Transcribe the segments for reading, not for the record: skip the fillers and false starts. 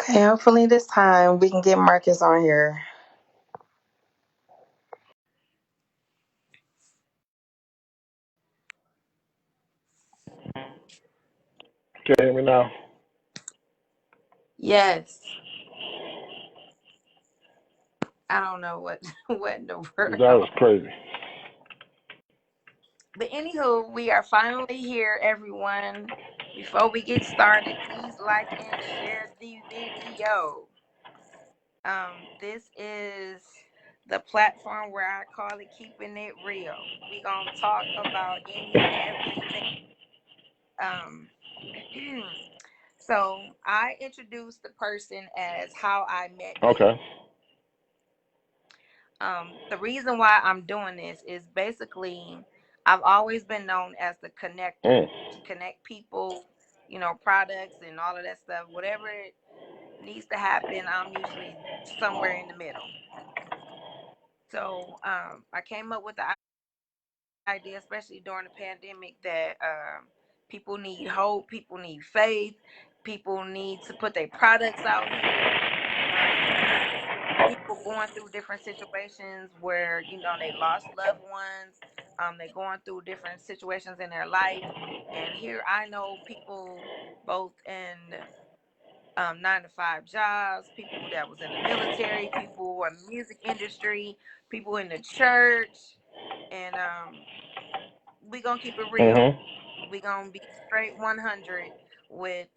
Okay, hopefully this time we can get Marcus on here. Can you hear me now? Yes. I don't know what what in the That was world. crazy. But anywho, we are finally here, everyone. Before we get started, please like and share the video. This is the platform where I call it keeping it real. We gonna talk about any and everything. Um so I introduced the person as how I met you. Okay. The reason why I'm doing this is basically I've always been known as the connector Mm. to connect people, products and all of that stuff. Whatever it needs to happen, I'm usually somewhere in the middle. So I came up with the idea, especially during the pandemic, that people need hope, people need faith, people need to put their products out here. People going through different situations where they lost loved ones. They're going through different situations in their life, and here I know people both in 9 to 5 jobs, people that was in the military, people in the music industry, people in the church, and we gonna keep it real. Mhm. We gonna be straight 100 with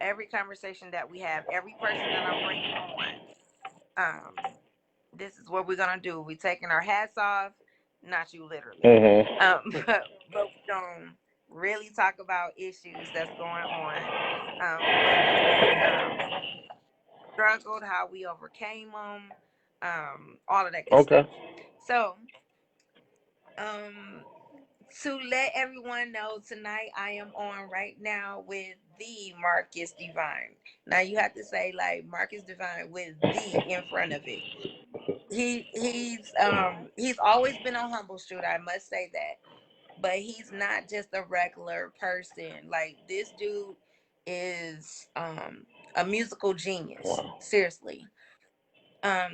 every conversation that we have, every person that I'm bringing on. This is what we're gonna do. We taking our hats off, not you literally, Mhm. but we gonna really talk about issues that's going on, whether we struggled, how we overcame them, all of that good Okay. stuff. So, um, to let everyone know, tonight I am on right now with the Marcus Devine. Now you have to say like Marcus Devine with the in front of it. He's always been on Humble Street, I must say that. But he's not just a regular person. Like this dude is a musical genius. Wow. Seriously.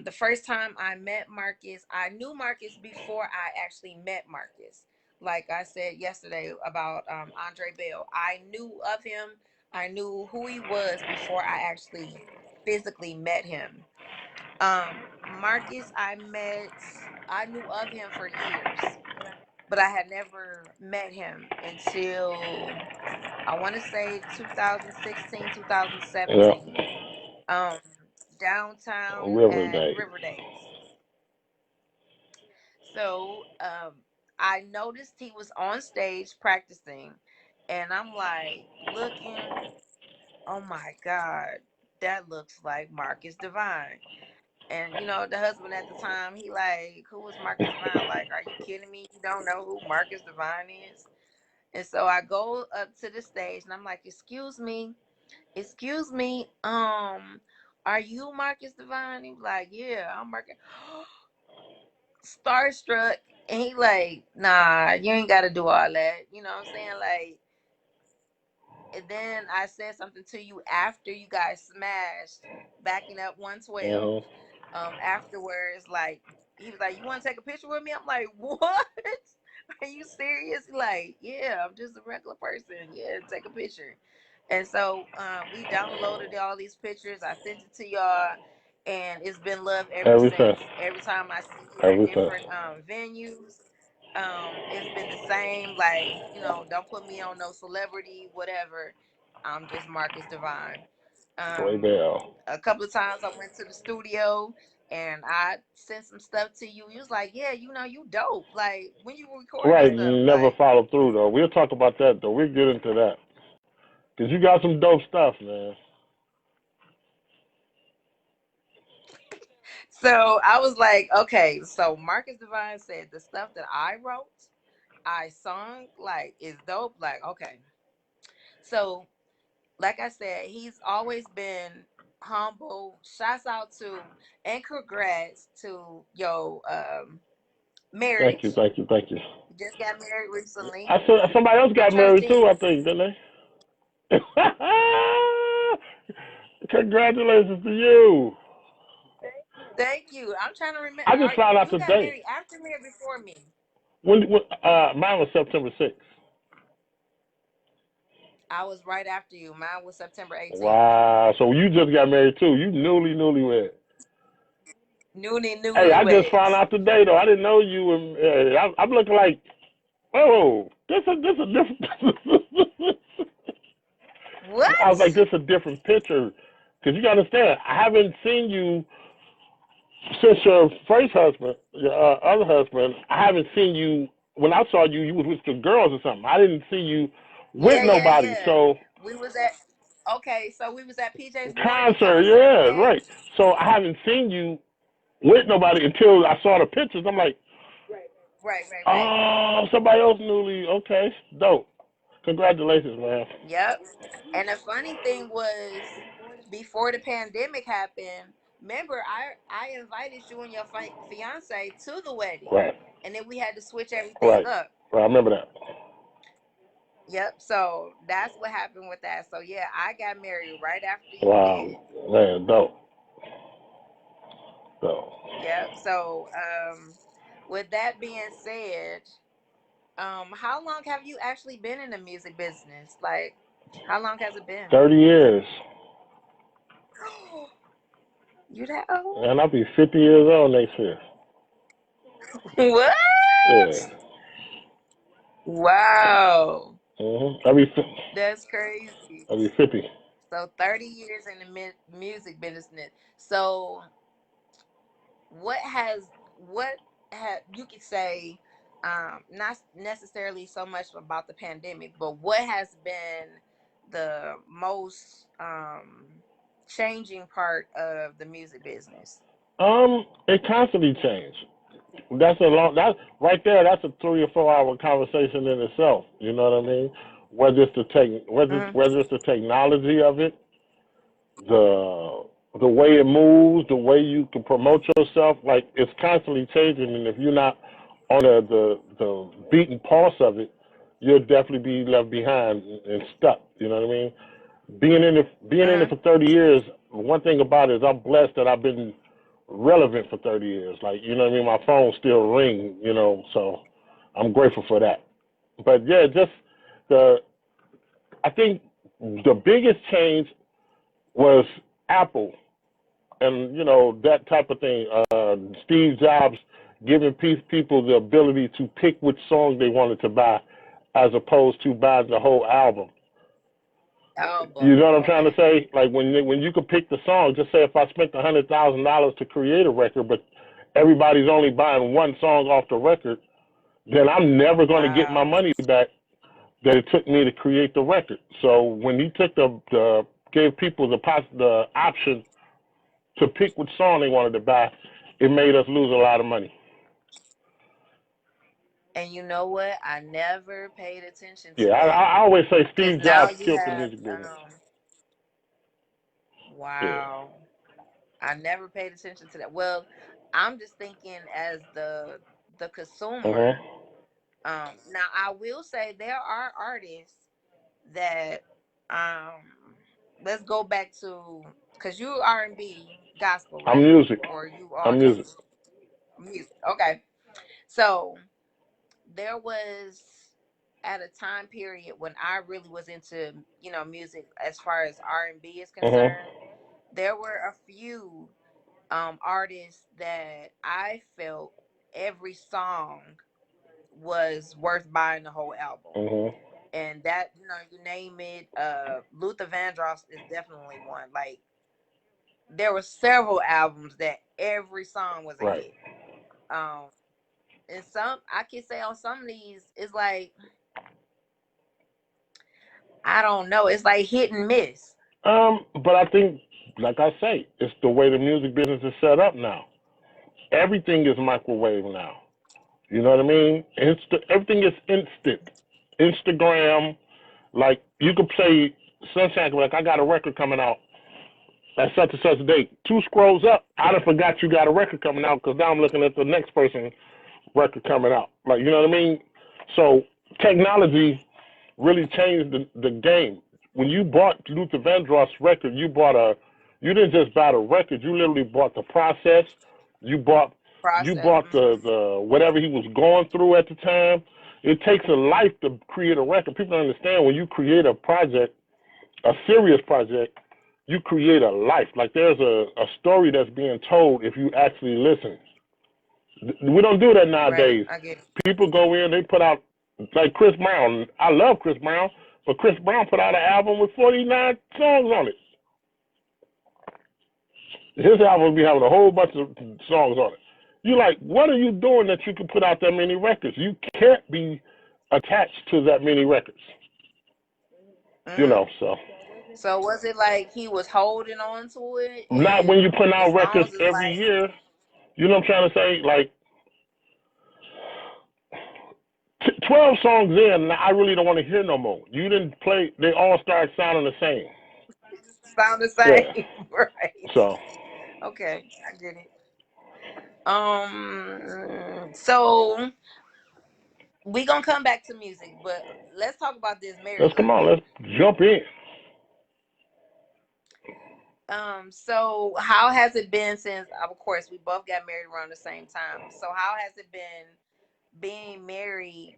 The first time I met Marcus, I knew Marcus before I actually met Marcus. Like I said yesterday about Andre Bell, I knew of him. I knew who he was before I actually physically met him. Marcus, I knew of him for years, but I had never met him until I want to say 2016, Yeah. 2017. Um, downtown River at Day. River Days. So I noticed he was on stage practicing, and I'm like looking, oh my God, that looks like Marcus Divine. And the husband at the time, he like, who was Marcus Divine? Like, are you kidding me? You don't know who Marcus Divine is? And so I go up to the stage and I'm like, excuse me, are you Marcus Divine? He was like, yeah, I'm Marcus. Starstruck, and he like, nah, you ain't gotta do all that. You know what I'm saying? Like, and then I said something to you after you guys smashed, backing up 112. Mhm. Afterwards, like he was like, "You want to take a picture with me?" I'm like, "What? Are you serious?" He like, "Yeah, I'm just a regular person. Yeah, take a picture." And so we downloaded all these pictures. I sent it to y'all, and it's been love ever Ever since. since. Every time I see you at Ever since. different venues, it's been the same. Like, don't put me on no celebrity, whatever. I'm just Marcus Divine. Straight Um, down. a couple of times I went to the studio and I sent some stuff to you. You was like, yeah, you dope. Like when you were recording Right. stuff, Never like. followed through though. We'll talk about that though. We'll get into that. Cause you got some dope stuff, man. So I was like, okay, so Marcus Divine said the stuff that I wrote, I sung, like is dope. Like, okay. So like I said, he's always been humble. Shouts out to and congrats to your Thank you. marriage. Thank you. Thank you. You just got married recently. I said somebody else got married too. I Congratulations. think, didn't they? Congratulations to you. Thank you. I'm trying to remember. I just found out You got today. married after me or before me? Mine was September 6th. I was right after you. Mine was September 18th. Wow. So you just got married too. You newlywed. Hey, I just found Newlyweds. out today though. I didn't know you were. I'm looking like, oh, this a different. I was like, What? this a different picture, because you gotta understand. I haven't seen you since your first husband, your other husband. I haven't seen you. When I saw you, you was with the girls or something. I didn't see you with Yeah, yeah, nobody. yeah. So We was at Okay, so we was at PJ's Morning concert, concert. yeah, Yes. right. So I haven't seen you with nobody until I saw the pictures. I'm like, Right, right, right. oh, somebody else newly. Okay, dope. Congratulations, man. Yep. And the funny thing was, before the pandemic happened, remember I invited you and your fiance to the wedding, Right, and then we had to switch everything right, up. right. I remember that. Yep. So that's what happened with that. So yeah, I got married right after you Wow, did. man, dope, dope. Yep. So with that being said, how long have you actually been in the music business? Like, how long has it been? 30 years, You that old? and I'll be 50 years old next year. What? Yeah. Wow. I'll be That's crazy. I'll be 50. So 30 years in the music business. So what had you could say, not necessarily so much about the pandemic, but what has been the most changing part of the music business? It constantly changes. That right there. That's a 3 or 4 hour conversation in itself. You know what I mean? Whether it's the Mm-hmm. whether it's the technology of it, the the way it moves, the way you can promote yourself, like it's constantly changing. And if you're not on the beaten pulse of it, you'll definitely be left behind and stuck. You know what I mean? Being in it Mm-hmm. for 30 years, one thing about it is I'm blessed that I've been relevant for 30 years. Like, you know what I mean? My phone still ring, so I'm grateful for that. But yeah, just the I think the biggest change was Apple and that type of thing. Steve Jobs giving people the ability to pick which songs they wanted to buy, as opposed to buying the whole album. You Album. know what I'm trying to Okay. say? Like when you could pick the song. Just say if I spent $100,000 to create a record, but everybody's only buying one song off the record, then I'm never going to get my Wow. money back that it took me to create the record. So when he took the gave people the option to pick which song they wanted to buy, it made us lose a lot of money. And you know what? I never paid attention Yeah, to I, that. I always say Because Steve now Jobs you killed the have, music business. Yeah. wow. I never paid attention to that. Well, I'm just thinking as the consumer. Mhm. Now I will say there are artists that, let's go back to, because you R&B gospel, I'm right? music. Or you all I'm music. just music. Okay. So there was at a time period when I really was into, music as far as R&B is Mhm. concerned. There were a few artists that I felt every song was worth buying the whole album. Mhm. And that, you name it, Luther Vandross is definitely one. Like, there were several albums that every song was a Right. hit. Um and some, I can say on some of these, it's like, I don't know, it's like hit and miss. But I think, like I say, it's the way the music business is set up now. Everything is microwave now. You know what I mean? Everything is instant. Instagram, like you could play Sunshine, like I got a record coming out at such and such date. Two scrolls up, I done forgot you got a record coming out because now I'm looking at the next person's record coming out. Like, you know what I mean? So technology really changed the game. When you bought Luther Vandross record, you bought a You didn't just buy the record. You literally bought the process. You bought you Process. bought the whatever he was going through at the time. It takes a life to create a record. People don't understand when you create a project, a serious project, you create a life. Like there's a story that's being told if you actually listen. We don't do that Right. nowadays. I get it. People go in, they put out like Chris Brown. I love Chris Brown, but Chris Brown put out an album with 49 songs on it. His album be having a whole bunch of songs on it. You like, what are you doing that you can put out that many records? You can't be attached to that many records. Mm. So So was it like he was holding on to it, not when you and put the out records songs is every like year. You know what I'm trying to say? Like 12 songs in, I really don't want to hear no more. You didn't play, they all start sounding the same. sound the Yeah. same, right? So Okay, I get it. So we gonna come back to music, but let's talk about this marriage let's come on, life. let's jump in. So how has it been since, of course, we both got married around the same time? So how has it been being married?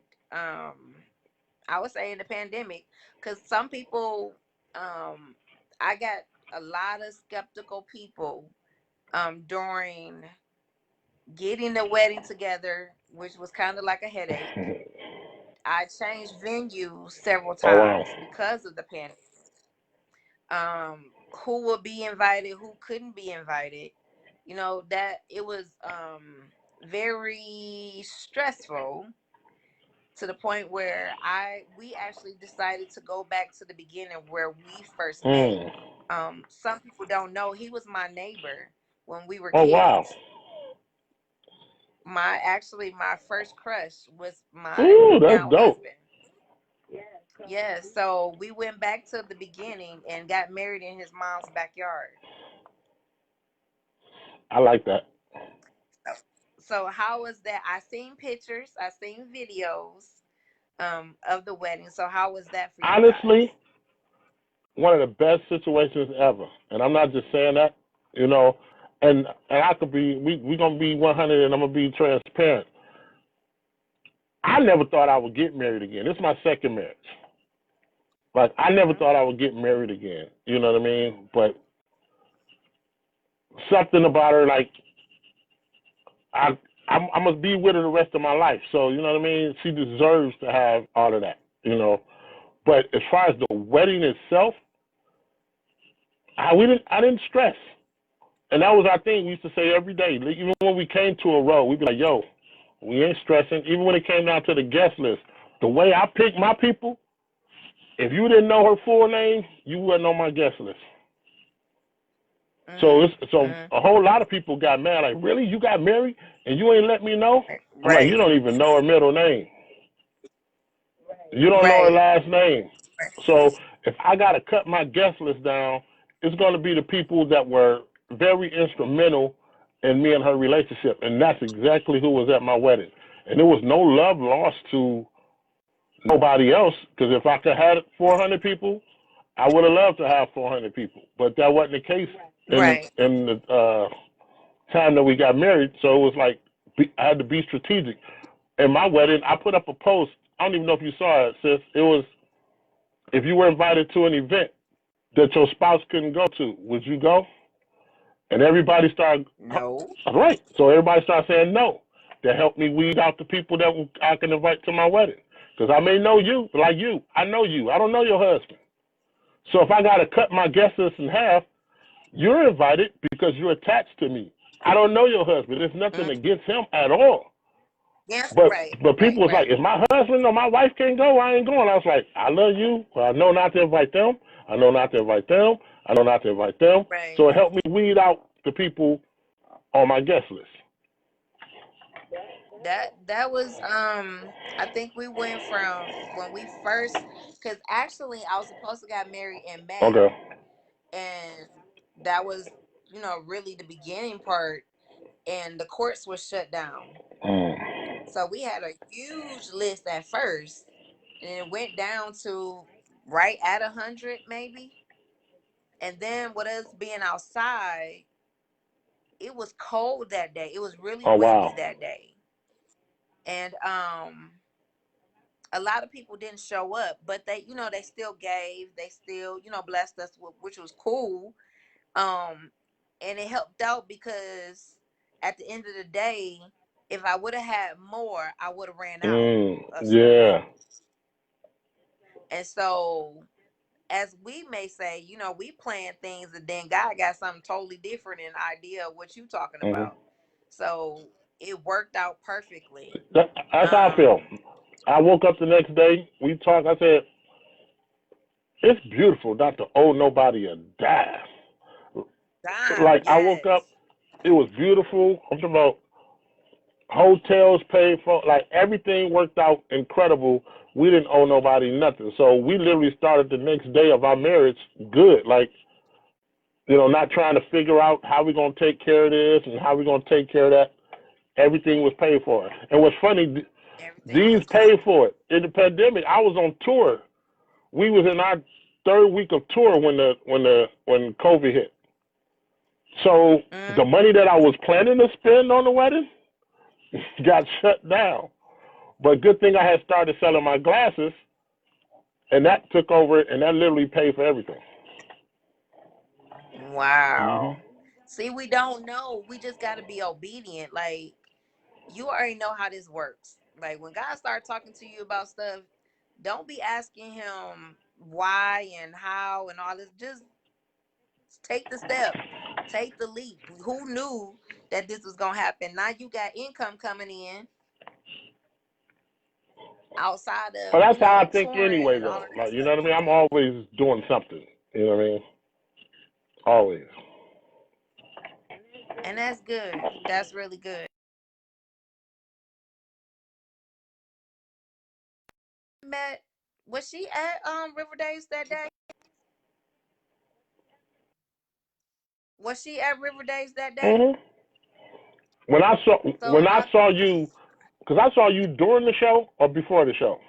I would say in the pandemic, because some people, um, I got a lot of skeptical people, during getting the wedding together, which was kind of like a headache. I changed venues several Oh wow. times because of the pandemic. Who would be invited, who couldn't be invited. That it was very stressful, to the point where I we actually decided to go back to the beginning where we first met. Mm. Some people don't know he was my neighbor when we were Oh wow. kids. My first crush was my Ooh, that's now dope. husband. Yeah, so we went back to the beginning and got married in his mom's backyard. I like that. So, so how was that? I seen pictures, I seen videos of the wedding. So how was that for you Honestly, guys? one of the best situations ever. And I'm not just saying that, you know, and I could be we gonna be 100 and I'm gonna be transparent. I never thought I would get married again. This is my second marriage. Like I never Hmm. thought I would get married again. You know what I mean? But something about her, like I I must be with her the rest of my life. So you know what I mean? She deserves to have all of that. But as far as the wedding itself, I didn't stress. And that was our thing. We used to say every day. Even when we came to a row, we'd be like, yo, we ain't stressing. Even when it came down to the guest list, the way I pick my people, if you didn't know her full name, you wasn't on my guest list. So Hmm. Hmm. a whole lot of people got mad. Like, really? You got married and you ain't let me know? I'm like, you Right. don't even know her middle name. You don't know her Right. last name. So if I got to cut my guest list down, it's going to be the people that were very instrumental in me and her relationship. And that's exactly who was at my wedding. And there was no love lost to nobody else, because if I could have 400 people, I would have loved to have 400 people. But that wasn't the case Right. in the time that we got married. So it was like I had to be strategic. In my wedding, I put up a post. I don't even know if you saw it, sis. It was, if you were invited to an event that your spouse couldn't go to, would you go? And everybody started, No. right. So everybody started saying no. That helped me weed out the people that I can invite to my wedding. Because I may know you, like you. I know you. I don't know your husband. So if I got to cut my guest list in half, you're invited because you're attached to me. I don't know your husband. There's nothing Mm. against him at all. Yes. But Right. but Right. people was like, Right. if my husband or my wife can't go, I ain't going. I was like, I love you, but I know not to invite them. I know not to invite them. I know not to invite them. Right. So it helped me weed out the people on my guest list. That was I think we went from when we first, because actually I was supposed to get married in Okay. May, and that was really the beginning part, and the courts were shut down. Mm. So we had a huge list at first, and it went down to right at 100 maybe. And then with us being outside, it was cold that day. It was really Oh windy wow. that day. And a lot of people didn't show up, but they still gave, they still, blessed us, which was cool. Um, and it helped out because at the end of the day, if I would have had more, I would have ran out of stuff. Yeah. And so, as we may say, we plan things, and then God got something totally different in idea of what you talking Hmm. about. So it worked out perfectly. That's how I feel. Um, I woke up the next day. We talked. I said, "It's beautiful not to owe nobody a dime." Dime, Like I woke up, yes, it was beautiful. I'm talking about hotels paid for, like everything worked out incredible. We didn't owe nobody nothing, so we literally started the next day of our marriage good. Like not trying to figure out how we're gonna take care of this and how we're gonna take care of that. Everything was paid for. And what's funny, everything these was paid covered. for it. In the pandemic, I was on tour. We was in our third week of tour when COVID hit. So the Mm. money that I was planning to spend on the wedding got shut down. But good thing I had started selling my glasses, and that took over, and that literally paid for everything. Hmm. Wow. See, we don't know. We just got to be obedient. Like, you already know how this works. Like, when God starts talking to you about stuff, don't be asking him why and how and all this. Just take the step, take the leap. Who knew that this was going to happen? Now you got income coming in outside But of, that's how I think touring anyway, and all though. of that Like you know stuff. what I mean? I'm always doing something. You know what I mean? Always. And that's good. That's really good. Met, was she at River Days that day? Was she at River Days that day? Hmm. When I saw So when I saw you, because I saw you during the show or before the show.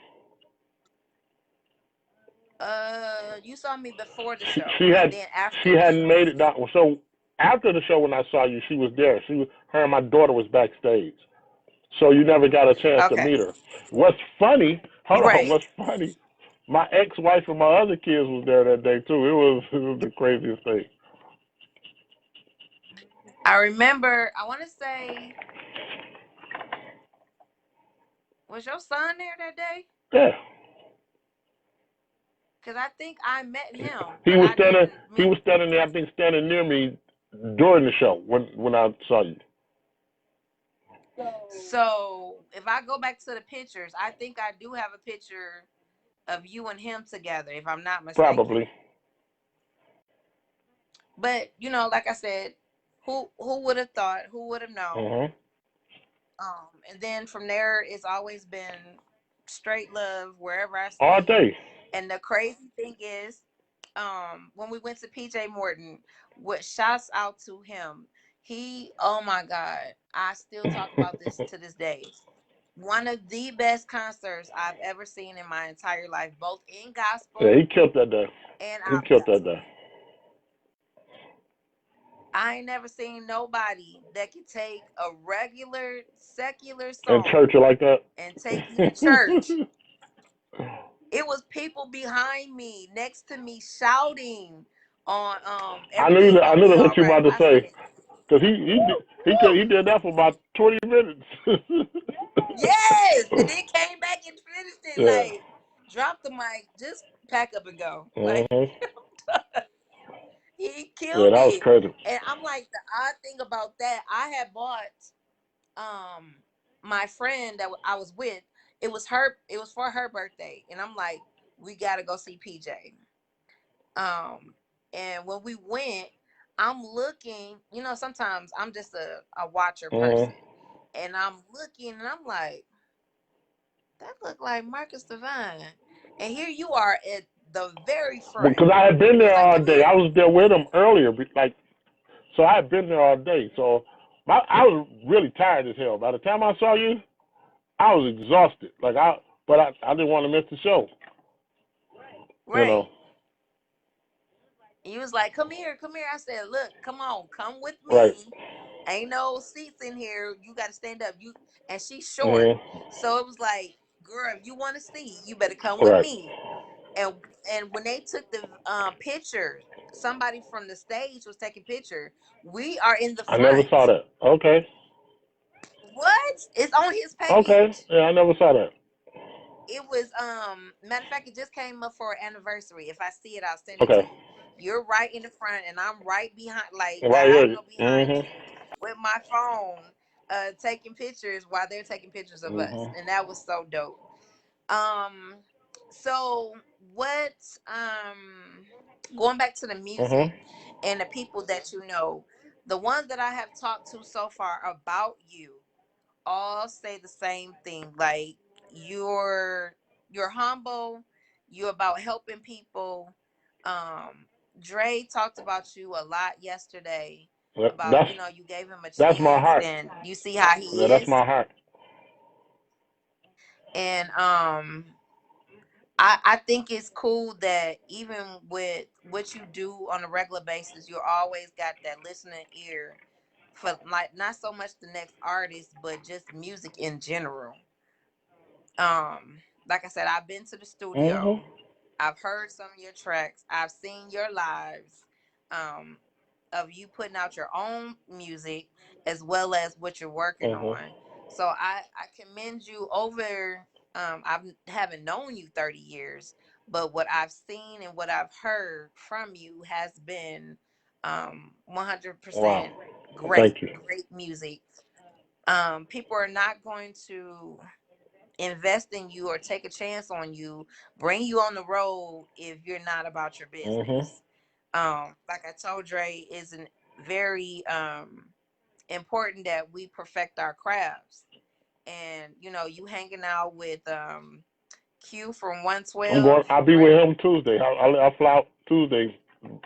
you saw me before the She, show, she and had then she after the hadn't show. made it down. So after the show, when I saw you, she was there. Her and my daughter was backstage. So you never got a chance to Okay. meet her. What's funny? Hold on. Right. What's funny? My ex-wife and my other kids was there that day too. It was the craziest thing. I remember. I want to say, was your son there that day? Yeah. Because I think I met him, He but was I standing. didn't He meet. was standing there. I think standing near me during the show when I saw you. So if I go back to the pictures, I think I do have a picture of you and him together, if I'm not mistaken. Probably. But like I said, who would have thought? Who would have known? Mhm. And then from there, it's always been straight love wherever I All see you. day. And the crazy thing is, when we went to PJ Morton, what shouts out to him, oh my God, I still talk about this to this day. One of the best concerts I've ever seen in my entire life, both in Yeah, he gospel killed that day. and He out of killed that gospel. day. I ain't never seen nobody that could take a regular secular In church song like that. and take you to church. It was people behind me, next to me, shouting on everything I gonna knew be that's all what you right. about to I say said, because he woo, did that for about 20 minutes. yes, and then came back and finished it Yeah. like drop the mic, just pack up and go. Like Mhm. he Yeah, killed that was it. crazy. And I'm like, the odd thing about that, I had bought um my friend that I was with, it was for her birthday. And I'm like, we gotta go see PJ. Um, and when we went, I'm looking, sometimes I'm just a watcher Mhm. person. And I'm looking and I'm like, that look like Marcus Devine. And here you are at the very front. Because I had been He was there like, all come day. here. I was there with him earlier. Like, so I had been there all day. So I was really tired as hell. By the time I saw you, I was exhausted. But I didn't want to miss the show. You know. Right. He was like, "Come here, come here." I said, "Look, come on, come with Right. me. Ain't no seats in here. You got to stand up." You and she's short, Mhm. so it was like, "Girl, if you want to see, you better come with Right. me." And when they took the picture, somebody from the stage was taking picture. We are in the I never saw front. that. Okay. What? It's on his Okay. page. Yeah, I never saw that. It was matter of fact, it just came up for an anniversary. If I see it, I'll send it to Okay. you. You're right in the front and I'm right behind, like Right here. diagonal behind Mhm. you with my phone, taking pictures while they're taking pictures of us. Mhm. And that was so dope. Um so what going back to the Mhm. music and the people that you know, the ones that I have talked to so far about you all say the same thing. Like you're you're humble, you're about helping people. Um Dre talked about you a lot yesterday Yep. about, you know, you gave him a That's my chance heart. and you see how he Yeah, that's is. my heart. And I think it's cool that even with what you do on a regular basis, you always got that listening ear for like not so much the next artist, but just music in general. Like I said, I've been to the Mhm. studio. I've heard some of your tracks. I've seen your lives. Um, of you putting out your own music as well as what you're working Mhm. on. So I commend you over. I haven't known you 30 years, but what I've seen and what I've heard from you has been 100% Wow. great, Thank you. great music. People are not going to invest in you or take a chance on you, bring you on the road if you're not about your Mhm. business. Like I told Dre, is an very important that we perfect our crafts. And you know, you hanging out with Q from I'm going. 112, I'll be with him Tuesday. I'll fly out Tuesday.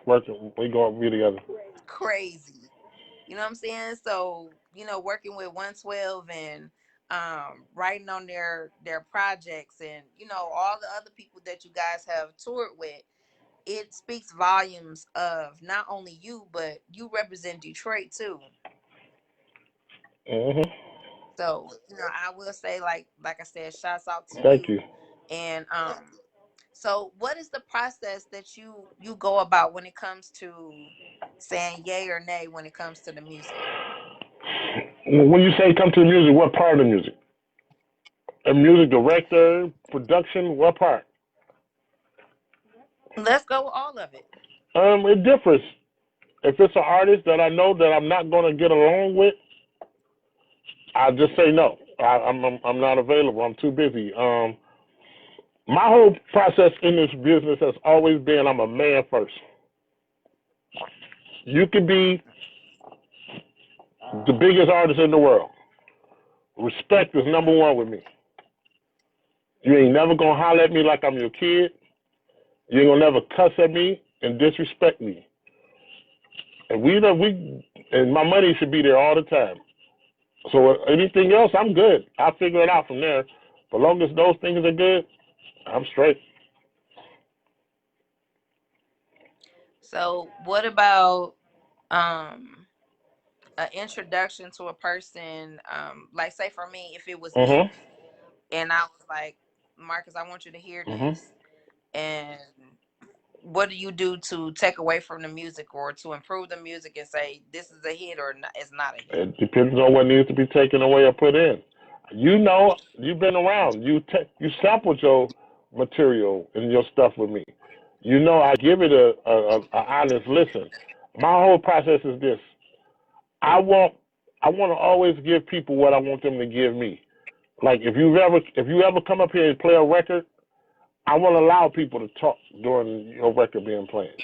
Working. We going to be together. crazy. You know what I'm saying? So, you know, working with 112 and writing on their projects and, you know, all the other people that you guys have toured with, it speaks volumes of not only you, but you represent Detroit too. Mhm. So, you know, I will say like I said, shouts out to Thank you. you. And so what is the process that you go about when it comes to saying yay or nay when it comes to the music? When you say come to the music, what part of the music? A music director, production, what part? Let's go with all of it. It differs. If it's an artist that I know that I'm not going to get along with, I just say no. I'm not available. I'm too busy. My whole process in this business has always been I'm a man first. You could be the biggest artist in the world. Respect is number one with me. You ain't never gonna holler at me like I'm your kid. You ain't gonna never cuss at me and disrespect me. And and my money should be there all the time. So anything else, I'm good. I'll figure it out from there. But long as those things are good, I'm straight. So what about um an introduction to a person, like say for me, if it was me Mhm. and I was like, Marcus, I want you to hear Mhm. this, and what do you do to take away from the music or to improve the music and say this is a hit or not, it's not a hit? It depends on what needs to be taken away or put in. You know, you've been around. You sampled your material and your stuff with me. You know, I give it a honest listen. My whole process is this: I want I want to always give people what I want them to give me. Like if you ever come up here and play a record, I want to allow people to talk during your record being played.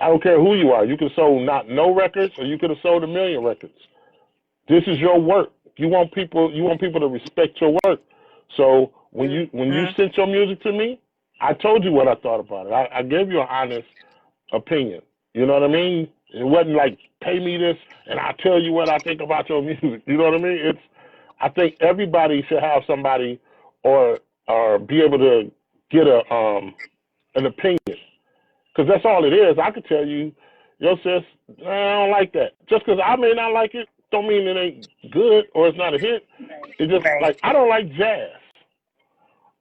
I don't care who you are. You can sold not no records, or you could have sold a million records. This is your work. You want people to respect your work. So when you Mm-hmm. sent your music to me, I told you what I thought about it. I gave you an honest opinion. You know what I mean? It wasn't like pay me this and I'll tell you what I think about your music. You know what I mean? It's I think everybody should have somebody or be able to get a an opinion because that's all it is. I could tell you, yo, sis, I don't like that. Just because I may not like it, don't mean it ain't good or it's not a hit. It's just Right. like I don't like jazz.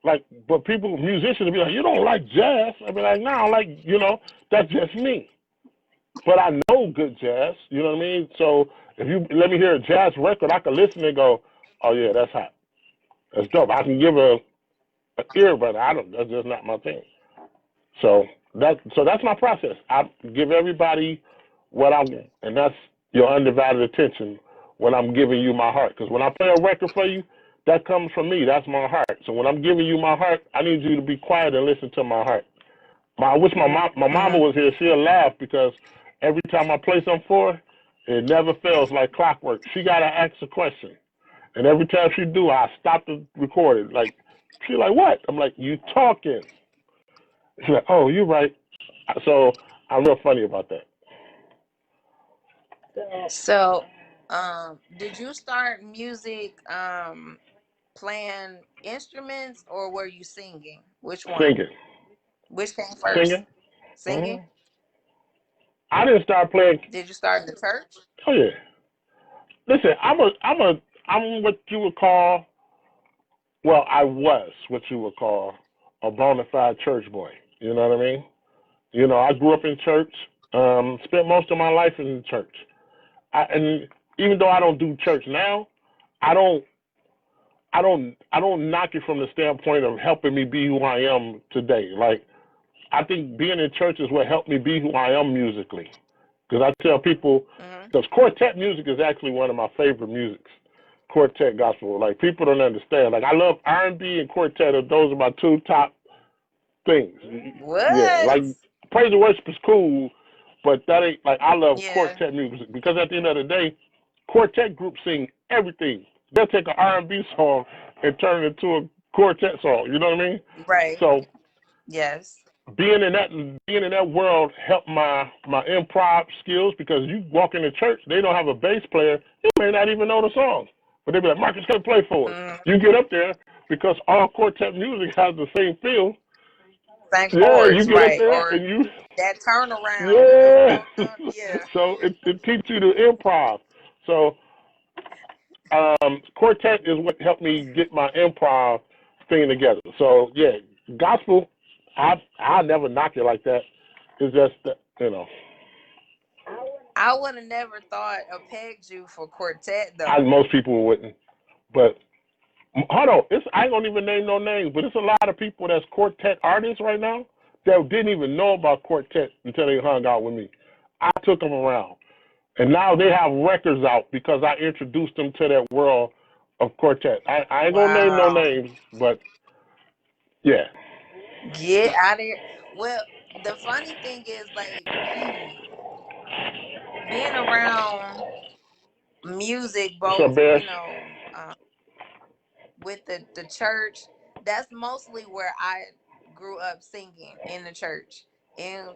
Like, but people, musicians, be like, you don't like jazz. I be like, no, I like, that's just me. But I know good jazz. You know what I mean? So if you let me hear a jazz record, I can listen and go, oh yeah, that's hot. That's dope. I can give a ear, but I don't. That's just not my thing. So that's my process. I give everybody what I want, and that's your undivided attention when I'm giving you my heart. Because when I play a record for you, that comes from me. That's my heart. So when I'm giving you my heart, I need you to be quiet and listen to my heart. I wish my mama Mm-hmm. was here. She'll laugh because every time I play something for her, it never fails like clockwork. She gotta ask a question, and every time she do, I stop the recording. Like she's like, "What?" I'm like, "You talking?" She's like, "Oh, you're right." So I'm real funny about that. So, did you start music playing instruments or were you singing? Which one? Singing, Which came first? singing. Singing? I didn't start playing. Did you start in the church? Oh yeah. Listen, I'm what you would call. Well, I was what you would call a bona fide church boy. You know what I mean? I grew up in church. Spent most of my life in church. And even though I don't do church now, I don't I don't knock it from the standpoint of helping me be who I am today. Like I think being in church is what helped me be who I am musically. Because I tell people, Mm-hmm. because quartet music is actually one of my favorite musics. Quartet gospel, like people don't understand. Like I love R&B and quartet. Those are my two top things. Yeah, What? like praise and worship is cool, but that ain't like I love Yeah. quartet music because at the end of the day, quartet groups sing everything. They'll take an R&B song and turn it into a quartet song. You know what I mean? Right. So Yes. being in that world helped my improv skills because you walk into church, they don't have a bass player, you may not even know the song, but they be like, Marcus, come play for us. Mm, You get up there because all quartet music has the same feel. same Yeah, you chords, get up right? there Or and you that turnaround. yeah. Yeah. So it teaches you to improv. So quartet is what helped me get my improv thing together. So yeah, gospel, I never knock it like that. It's just that, I would have never thought or pegged you for quartet though. most people wouldn't. But hold on, I ain't gonna even name no names, but it's a lot of people that's quartet artists right now that didn't even know about quartet until they hung out with me. I took them around. And now they have records out because I introduced them to that world of quartet. I ain't gonna name no Wow. names, but yeah. Get out of here. Well, the funny thing is like being around music, What's up, both, Bears? with the church, that's mostly where I grew up singing in the church. In,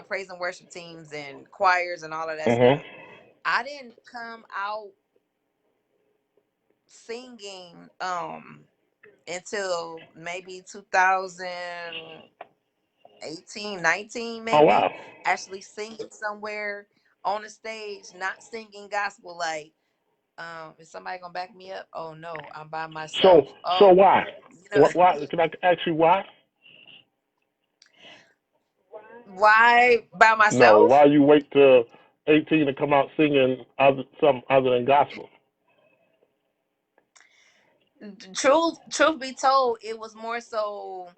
praise and worship teams and choirs and all of that Mhm. stuff. I didn't come out singing until maybe 2018, 19, Oh maybe, wow. actually singing somewhere on the stage, not singing gospel. Like, is somebody gonna back me up? Oh no, I'm by So myself. so Oh, why? you know, Why? Can I ask you why? why by No. myself? Why you wait till 18 to come out singing something other than gospel? Truth be told, it was more so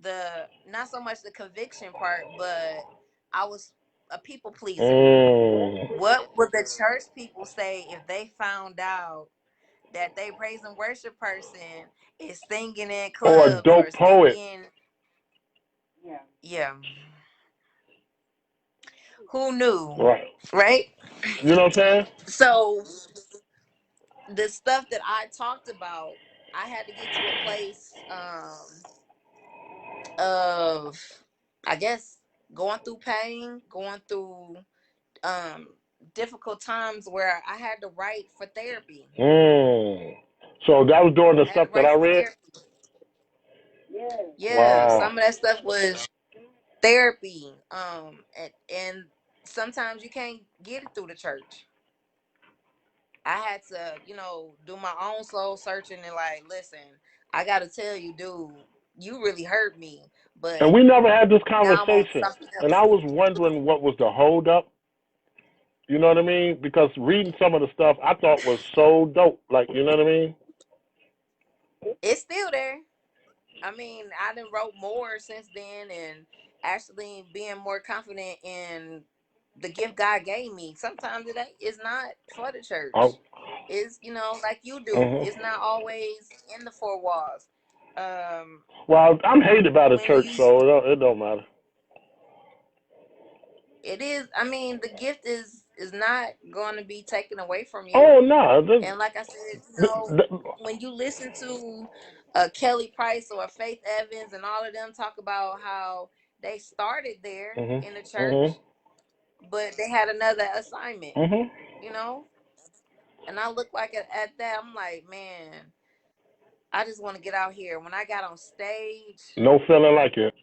the not so much the conviction part, but I was a people pleaser. Mm. What would the church people say if they found out that they praise and worship person is singing in Or a clubs or dope poet, singing? Yeah, who knew, right? right? You know what I'm saying? So the stuff that I talked about, I had to get to a place of, I guess, going through pain, going through um difficult times where I had to write for therapy. Mm. So that was during the I had stuff to that write I for read. therapy. Yeah, Wow. some of that stuff was. therapy. And sometimes you can't get it through the church. I had to, do my own soul searching and like, listen, I gotta tell you, dude, you really hurt me, And but we never had this now I'm on conversation. something And I else. was wondering what was the holdup. You know what I mean? Because reading some of the stuff I thought was so dope. Like, you know what I mean? It's still there. I mean, I done wrote more since then, and actually being more confident in the gift God gave me. Sometimes it's not for the Oh, church. It's, like you do. hmm. It's not always in the four walls. Um, Well, I'm hated by the when church, you so it don't matter. It is. I mean, the gift is not going to be taken away from you. Oh no, And like I said, th- th- when you listen to Kelly Price or Faith Evans and all of them talk about how they started there mhm, in the mhm, church, but they had another assignment, mhm. you know. And I look like at that, I'm like, man, I just want to get out here. When I got on stage, No feeling like it.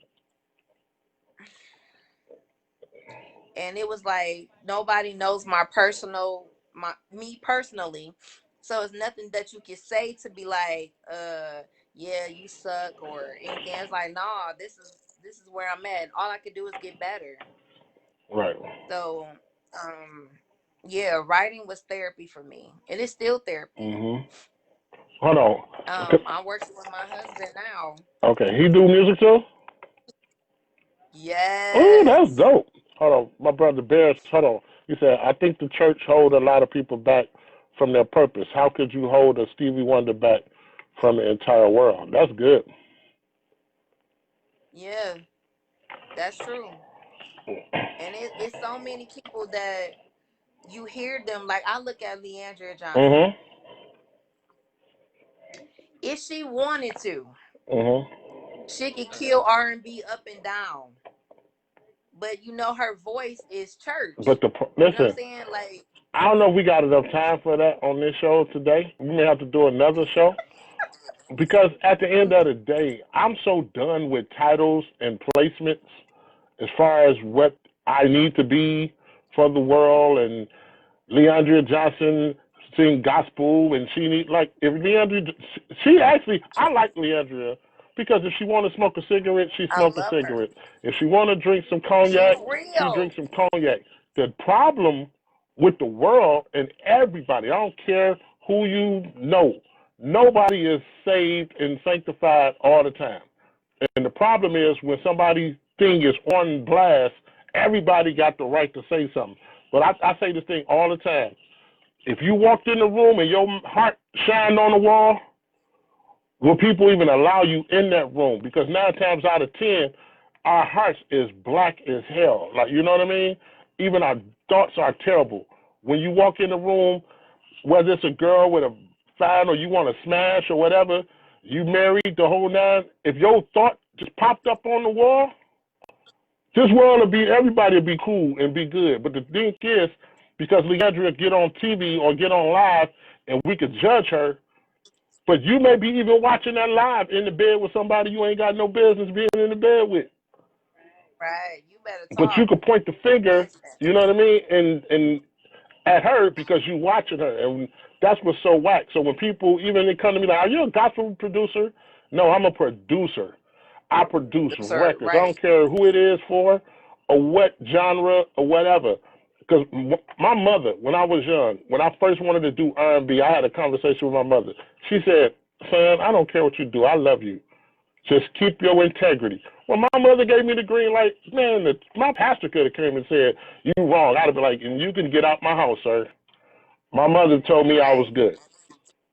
and it was like nobody knows my me personally, so it's nothing that you can say to be like yeah, you suck or anything. It's like, nah, this is where I'm at, and all I can do is get better. Right. So yeah, writing was therapy for me. It is still therapy. Mhm. Hold on. Okay. I'm working with my husband now. Okay. He do music too. Oh, that's Yes. dope. Hold on. My brother Bears. Hold on. He said, I think the church hold a lot of people back from their purpose. How could you hold a Stevie Wonder back from the entire world? That's good. Yeah, that's true. And it's so many people that you hear them. Like, I look at Leandria Johnson. Mhm. If she wanted to, Mhm. she could kill R&B up and down. But her voice is But church. You know what I'm listen, saying? Like, I don't know if we got enough time for that on this show today. We may have to do another show because at the end of the day, I'm so done with titles and placements as far as what I need to be for the world and Leandria Johnson sing gospel, and she need like if Leandria, she actually I like Leandria because if she want to smoke a cigarette, she I smoke a love her. cigarette. If she want to drink some She's cognac, she real. drinks some cognac. The problem with the world and everybody, I don't care who you know, nobody is saved and sanctified all the time. And the problem is when somebody's thing is on blast, everybody got the right to say something. But I say this thing all the time. If you walked in the room and your heart shined on the wall, will people even allow you in that room? Because 9 times out of 10, our hearts is black as hell. Like, you know what I mean? Even our thoughts are terrible. When you walk in the room, whether it's a girl with a fine or you want to smash or whatever, you married the whole nine. If your thought just popped up on the wall, this world will be everybody will be cool and be good. But the thing is, because Leandria get on TV or get on live and we could judge her, but you may be even watching that live in the bed with somebody you ain't got no business being in the bed with. Right. You better But you talk. could point the finger, Listen. you know what I mean, and at her because you watching her, and that's what's so whack. So when people even they come to me like, "Are you a gospel producer?" No, I'm a producer. I produce Producer, records. I right. don't care who it is for, or what genre or whatever. Because my mother, when I was young, when I first wanted to do R&B, I had a conversation with my mother. She said, "Son, I don't care what you do. I love you. Just keep your integrity." When my mother gave me the green light, man, my pastor could have came and said, "You wrong." I'd have been like, "And you can get out my house, sir." My mother told me I was Right. good.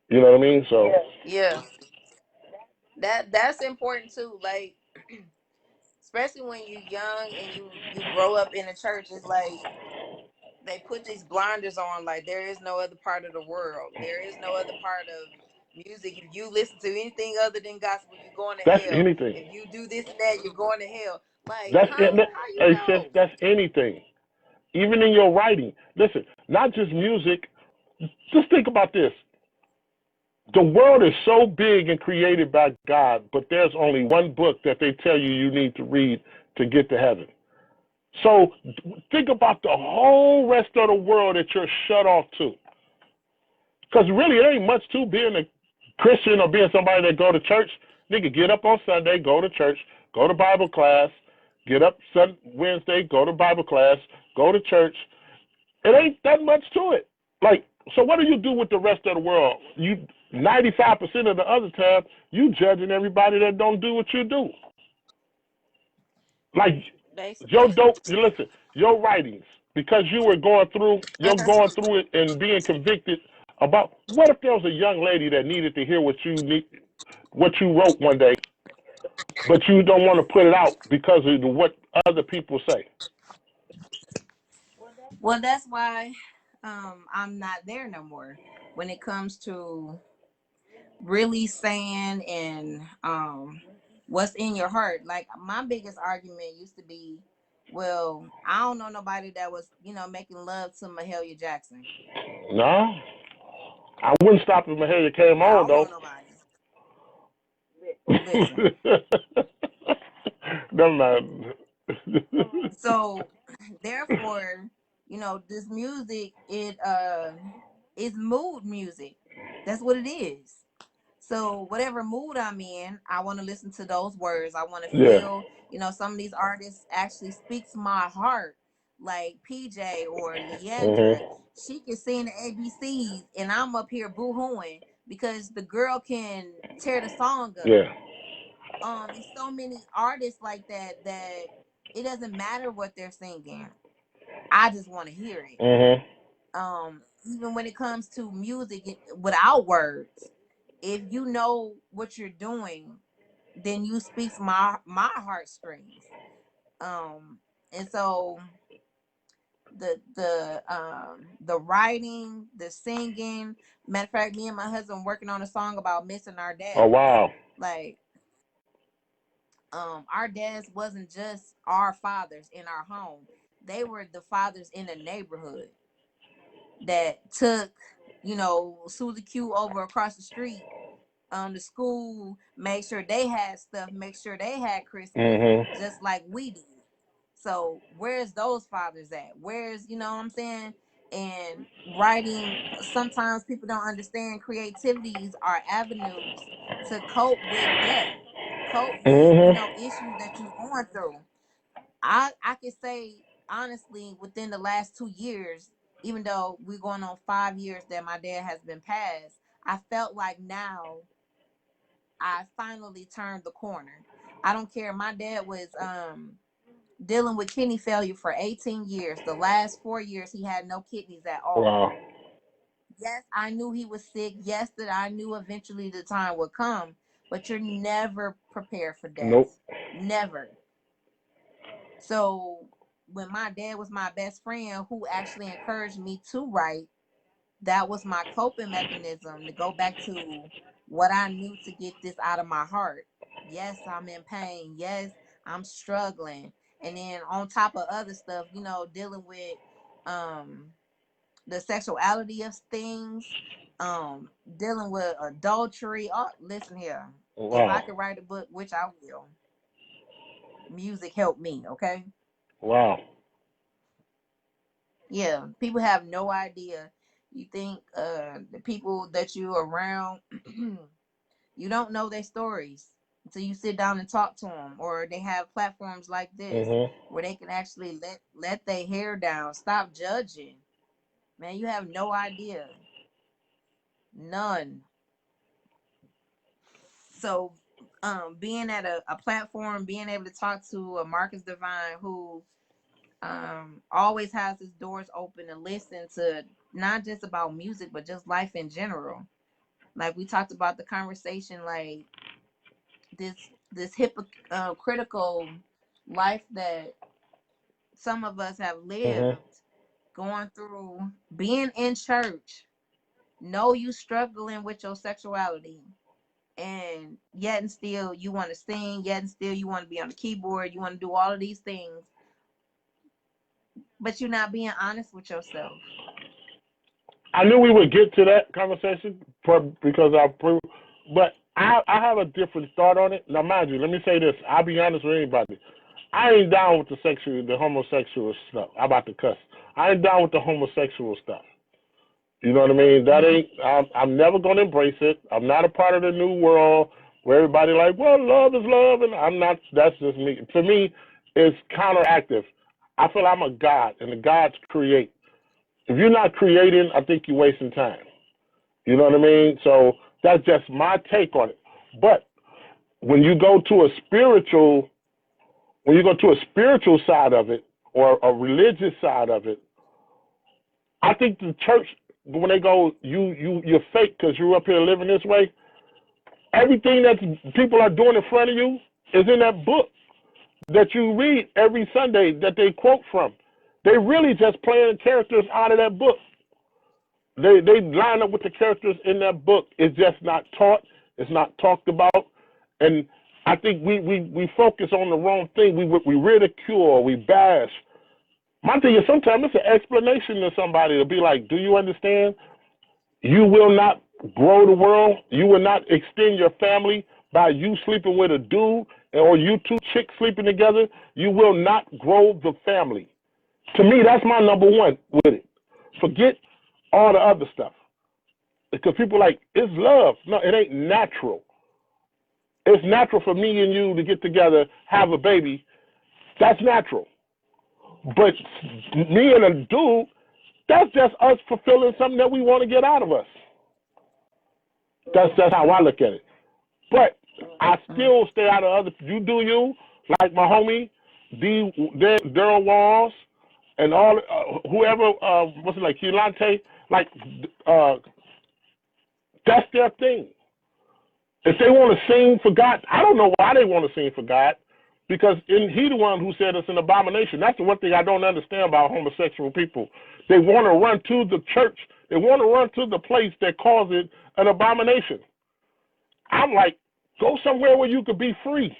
You know what I mean? So Yeah. That's important too. Like, especially when you're young and you grow up in a church, it's like they put these blinders on, like there is no other part of the world, there is no other part of music. If you listen to anything other than gospel, you're going to that's hell. anything. If you do this and that, you're going to hell. Like, That's huh? it. How you Hey, sis, know? that's anything. Even in your writing. Listen, not just music. Just think about this. The world is so big and created by God, but there's only one book that they tell you you need to read, to get to heaven. So think about the whole rest of the world that you're shut off to. Because really, it ain't much to being a Christian or being somebody that go to church. Nigga, get up on Sunday, go to church, go to Bible class, get up Wednesday, go to Bible class, go to church. It ain't that much to it. Like, so what do you do with the rest of the world? You 95% of the other time, you judging everybody that don't do what you do. Like your Basically. dope, you listen, your writings, because you were going through it and being convicted about what if there was a young lady that needed to hear what you wrote one day, but you don't want to put it out because of what other people say. Well, that's why I'm not there no more when it comes to really saying and what's in your heart. Like my biggest argument used to be, well, I don't know nobody that was, making love to Mahalia Jackson. No, I wouldn't stop if Mahalia came I on don't know though. nobody. Listen. Never mind. So therefore, this music, it is mood music. That's what it is. So whatever mood I'm in, I want to listen to those words. I want to Yeah. feel, some of these artists actually speaks my heart, like PJ or Leandra. Mhm. She can sing the ABCs, and I'm up here boo-hooing because the girl can tear the song up. Yeah. It's so many artists like that it doesn't matter what they're singing. I just want to hear it. Mhm. Even when it comes to music without words, if you know what you're doing, then you speaks my heartstrings. And so the writing, the singing. Matter of fact, me and my husband working on a song about missing our Oh dads. wow. Like our dads wasn't just our fathers in our home. They were the fathers in the neighborhood that took, Susie Q over across the street to school, make sure they had stuff, make sure they had Christmas, Mhm. just like we did. So where's those fathers at? Where's, you know what I'm saying? And writing, sometimes people don't understand creativities are avenues to cope with death, cope with, Mhm. issues that you're going through. I could say honestly, within the last 2 years, even though we're going on 5 years that my dad has been passed, I felt like now I finally turned the corner. I don't care. My dad was dealing with kidney failure for 18 years. The last 4 years he had no kidneys at all. Wow. Yes, I knew he was sick. Yes, that I knew eventually the time would come, but you're never prepared for Nope. death. Never. So when my dad was my best friend who actually encouraged me to write, that was my coping mechanism to go back to what I knew to get this out of my heart. Yes, I'm in pain. Yes, I'm struggling. And then on top of other stuff, dealing with um the sexuality of things, dealing with adultery. Oh, listen here. If I Wow. could write a book, which I will, music helped me, okay? Wow. Yeah, people have no idea. You think the people that you around, you don't know their stories until you sit down and talk to them, or they have platforms like this Mhm. where they can actually let their hair down, stop judging. Man, you have no idea, none. So, being at a platform, being able to talk to a Marcus Devine who always has his doors open to listen to not just about music but just life in general. Like we talked about the conversation, like this hypocritical life that some of us have Mhm. lived, going through being in church, know you struggling with your sexuality, and yet and still you want to sing, yet and still you want to be on the keyboard, you want to do all of these things, but you're not being honest with yourself. I knew we would get to that conversation because but I have a different thought on it. Now, mind you, let me say this. I'll be honest with anybody. I ain't down with the homosexual stuff. I'm about to cuss. I ain't down with the homosexual stuff. You know what I mean? That Mm-hmm. ain't. I'm never gonna embrace it. I'm not a part of the new world where everybody like, well, love is love, and I'm not. That's just me. For me, it's counteractive. I feel I'm a god, and the gods create. If you're not creating, I think you're wasting time. You know what I mean? So that's just my take on it. But when you go to a spiritual, when you go to a spiritual side of it or a religious side of it, I think the church, when they go, you're fake because you're up here living this way. Everything that people are doing in front of you is in that book that you read every Sunday that they quote from. They really just playing characters out of that book. They line up with the characters in that book. It's just not taught. It's not talked about. And I think we focus on the wrong thing. We ridicule, we bash. My thing is sometimes it's an explanation to somebody to be like, do you understand? You will not grow the world. You will not extend your family by you sleeping with a dude or you two chicks sleeping together. You will not grow the family. To me, that's my number one with it. Forget all the other stuff. Because people are like, it's love. No, it ain't natural. It's natural for me and you to get together, have a baby. That's natural. But me and a dude, that's just us fulfilling something that we want to get out of us. That's how I look at it. But I still stay out of other. You do you, like my homie, Daryl Walls, and all whoever. What's it like, Keelante? Like, uh, that's their thing. If they want to sing for God, I don't know why they want to sing for God, because he the one who said it's an abomination. That's the one thing I don't understand about homosexual people. They want to run to the church. They want to run to the place that calls it an abomination. I'm like, go somewhere where you could be free.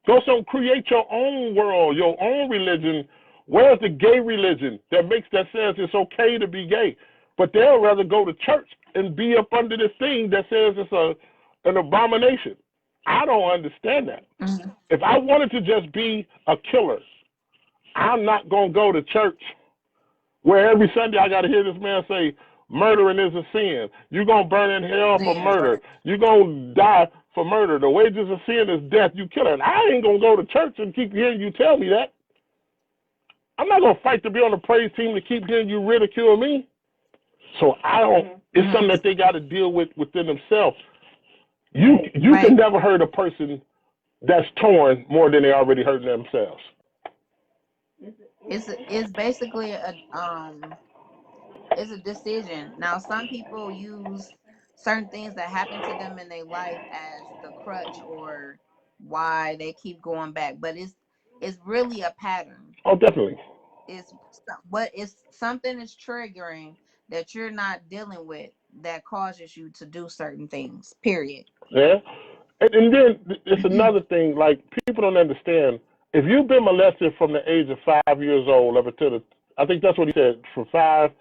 Go create your own world, your own religion. Where's the gay religion that says it's okay to be gay? But they'll rather go to church and be up under this thing that says it's an abomination. I don't understand that. Mm-hmm. If I wanted to just be a killer, I'm not going to go to church where every Sunday I got to hear this man say, murdering is a sin. You're going to burn in hell for Yeah, murder. right. You're going to die for murder. The wages of sin is death. You kill it. And I ain't going to go to church and keep hearing you tell me that. I'm not going to fight to be on the praise team to keep hearing you ridicule me. So I don't, it's Mm-hmm. something that they got to deal with within themselves. You can Right. never hurt a person that's torn more than they already hurt themselves. It's basically it's a decision. Now, some people use certain things that happen to them in their life as the crutch or why they keep going back, but it's really a pattern. Oh, definitely. What is something is triggering that you're not dealing with that causes you to do certain things. Period. Yeah. And then it's another thing, like people don't understand. If you've been molested from the age of 5 years old up until I think that's what he said, from 5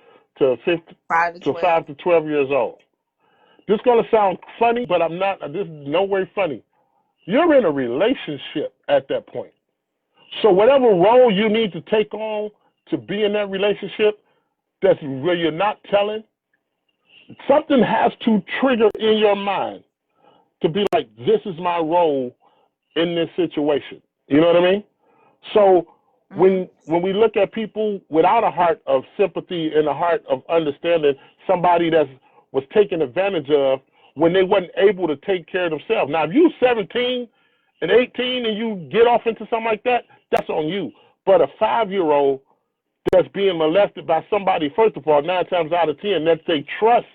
to 50 5 to to 12. 5 to 12 years old. This is gonna sound funny, but I'm not. This is no way funny. You're in a relationship at that point. So whatever role you need to take on to be in that relationship, that's where you're not telling, something has to trigger in your mind to be like, this is my role in this situation. You know what I mean? So Mm-hmm. when we look at people without a heart of sympathy and a heart of understanding, somebody that was taken advantage of when they wasn't able to take care of themselves. Now, if you 17 and 18 and you get off into something like that, that's on you. But a 5-year-old that's being molested by somebody, first of all, 9 times out of 10, that they trust.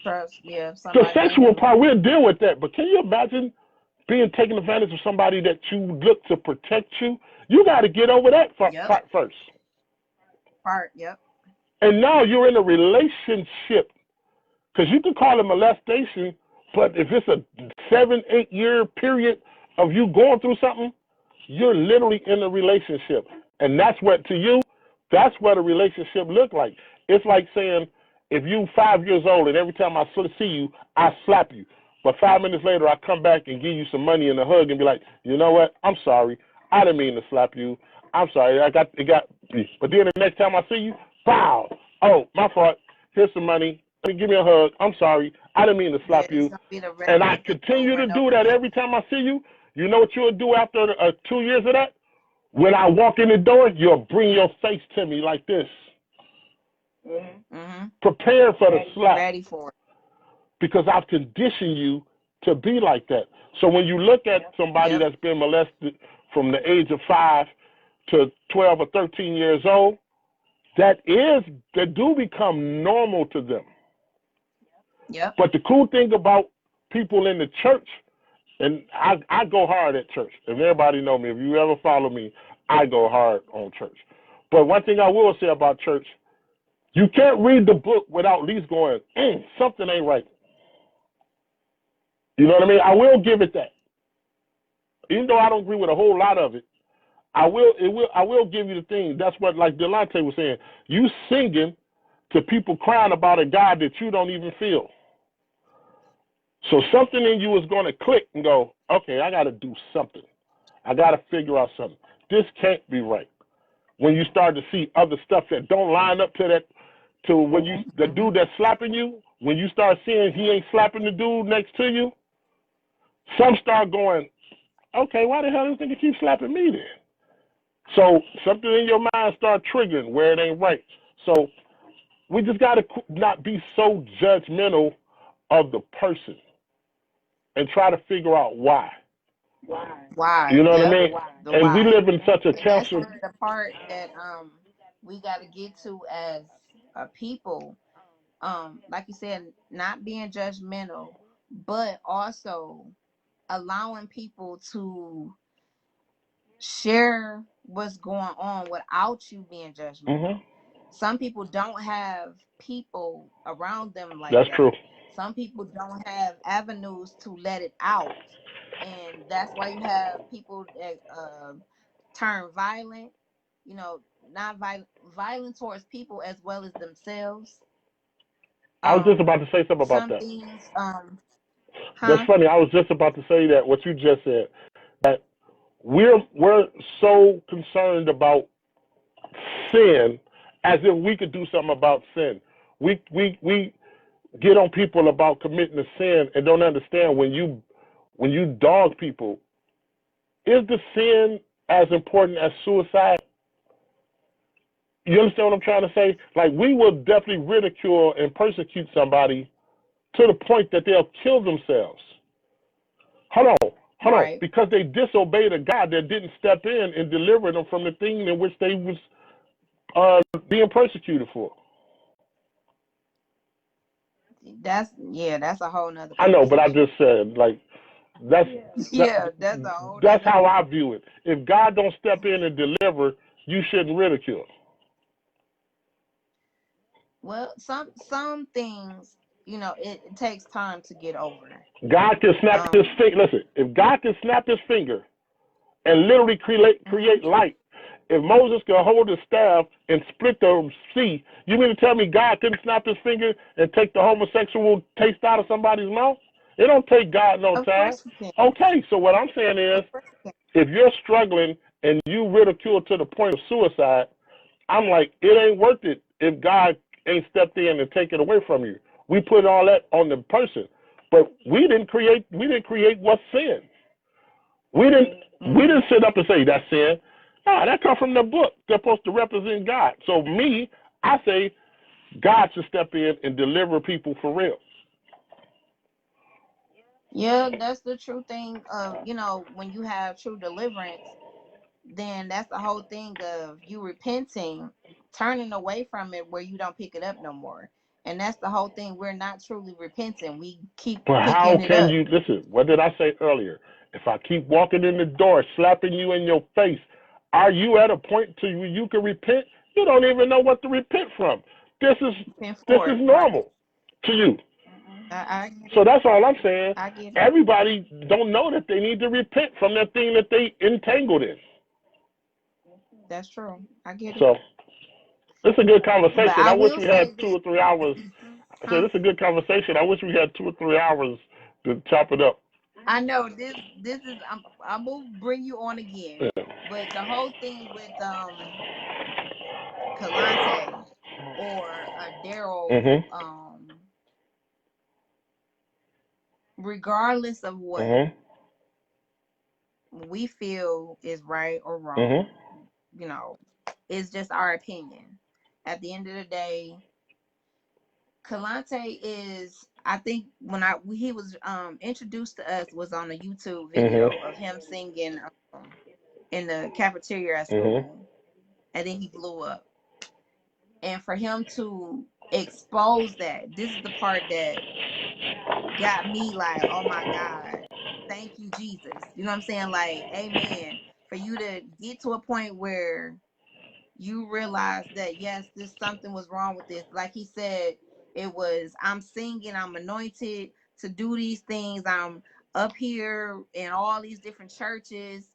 Trust, yeah, The somebody they sexual know. part, we'll deal with that. But can you imagine being taken advantage of somebody that you look to protect you? You got to get over that Yep. part first. Part. Yep. And now you're in a relationship, because you can call it molestation, but if it's a 7, 8 year period of you going through something, you're literally in a relationship. And that's what, to you, that's what a relationship look like. It's like saying, if you 5 years old and every time I see you, I slap you. But 5 minutes later, I come back and give you some money and a hug and be like, you know what? I'm sorry. I didn't mean to slap you. I'm sorry. But then the next time I see you, bow. Oh, my fault. Here's some money. Let me give me a hug. I'm sorry. I didn't mean to Yeah, slap it's you. gonna be the And I repetition continue over to and do over that again. every time I see you. You know what you'll do after 2 years of that? When I walk in the door, you'll bring your face to me like this, Mm-hmm. prepared for the slap, Ready for it. because I've conditioned you to be like that. So when you look at somebody Yep. that's been molested from the age of 5 to 12 or 13 years old, that do become normal to them. Yep. But the cool thing about people in the church, and I go hard at church, and everybody know me. If you ever follow me, I go hard on church. But one thing I will say about church, you can't read the book without at least going, something ain't right. You know what I mean? I will give it that. Even though I don't agree with a whole lot of it, I will give you the thing. That's what, like Delonte was saying, you singing to people crying about a God that you don't even feel. So something in you is going to click and go, okay, I got to do something. I got to figure out something. This can't be right. When you start to see other stuff that don't line up to that, to when you the dude that's slapping you, when you start seeing he ain't slapping the dude next to you, some start going, okay, why the hell does this nigga keep slapping me then? So something in your mind start triggering where it ain't right. So we just got to not be so judgmental of the person and try to figure out why. Why? You know what I Yep. mean? The And we why. live in such a And that's cancel. the part that we got to get to as a people. Like you said, not being judgmental, but also allowing people to share what's going on without you being judgmental. Mm-hmm. Some people don't have people around them like That's true. that. Some people don't have avenues to let it out. And that's why you have people that turn violent, not violent towards people as well as themselves. I was just Um, about to say something about some that. things, That's huh? funny. I was just about to say that what you just said. That we're so concerned about sin as if we could do something about sin. We get on people about committing a sin and don't understand when you dog people, is the sin as important as suicide? You understand what I'm trying to say? Like, we will definitely ridicule and persecute somebody to the point that they'll kill themselves. Hold on, Right. because they disobeyed a God that didn't step in and deliver them from the thing in which they was being persecuted for. That's a whole nother I know, but I conversation. just said, like, that's that, Yeah, that's a whole that's nother. how I view it. If God don't step in and deliver, you shouldn't ridicule. Well, some things, it takes time to get over. God can snap his Um, finger. Listen, if God can snap his finger and literally mhm. create light, if Moses could hold his staff and split the sea, you mean to tell me God couldn't snap his finger and take the homosexual taste out of somebody's mouth? It don't take God no Of time. course we can. Okay, so what I'm saying Of is, course we can. if you're struggling and you ridicule to the point of suicide, I'm like, it ain't worth it if God ain't stepped in and take it away from you. We put all that on the person, but we didn't create what's sin. We didn't Hmm. sit up and say that's sin. No, that comes from the book. They're supposed to represent God. So me, I say God should step in and deliver people for real. Yeah, that's the true thing of, when you have true deliverance, then that's the whole thing of you repenting, turning away from it where you don't pick it up no more. And that's the whole thing. We're not truly repenting. We keep But how picking it can up. you listen? What did I say earlier? If I keep walking in the door, slapping you in your face, are you at a point to where you can repent? You don't even know what to repent from. This is Repent this for is it. Right. normal to you. I get So it. that's all I'm saying. I get it. Everybody don't know that they need to repent from that thing that they entangled in. That's true. I get it. So it's a good But conversation. I I wish will we say had this, 2 or 3 hours. I said huh? it's a good conversation. I wish we had 2 or 3 hours to chop it up. I know this is I'm gonna bring you on again. Yeah. But the whole thing with Kalante or Daryl, Mhm. regardless of what Mhm. we feel is right or Mhm. wrong, you know, it's just our opinion. At the end of the day, Kalante is, I think when he was introduced to us was on a YouTube Mhm. video of him singing in the cafeteria at Mhm. school, and then he blew up. And for him to expose that, this is the part that got me like, oh my God, thank you, Jesus. You know what I'm saying? Like, amen. For you to get to a point where you realize that yes, this something was wrong with this. Like he said, it was, I'm singing, I'm anointed to do these things. I'm up here in all these different churches,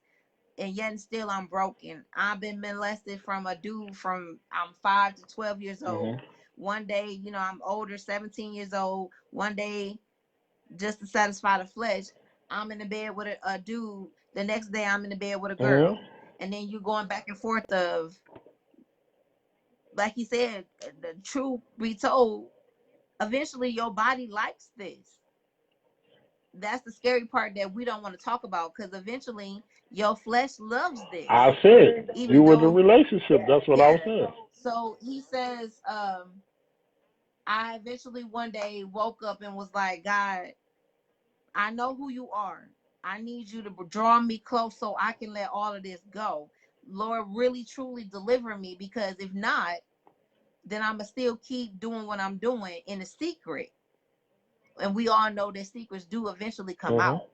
and yet and still I'm broken. I've been molested from a dude from I'm 5 to 12 years Mhm. old. One day, I'm older, 17 years old. One day, just to satisfy the flesh, I'm in the bed with a dude. The next day, I'm in the bed with a Mhm. girl. And then you going back and forth of, like he said, the truth be told, eventually your body likes this. That's the scary part that we don't want to talk about, because eventually your flesh loves I this. said you Even was a though, relationship. That's what I was yeah. saying. So he says, I eventually one day woke up and was like, God, I know who you are. I need you to draw me close so I can let all of this go. Lord, really truly deliver me, because if not, then I'm going to still keep doing what I'm doing in a secret. And we all know that secrets do eventually come Mhm. out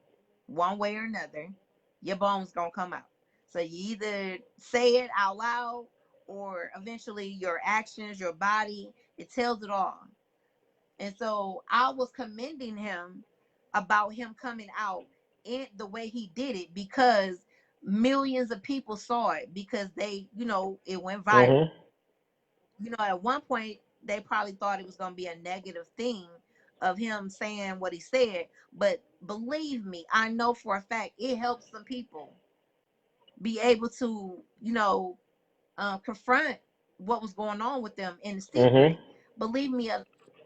one way or another. Your bones going to come out. So you either say it out loud, or eventually your actions, your body, it tells it all. And so I was commending him about him coming out in the way he did it, because millions of people saw it, because it went Mhm. viral. At one point they probably thought it was going to be a negative thing of him saying what he said, but believe me, I know for a fact it helps some people be able to confront what was going on with them in Mhm. secret. Believe me,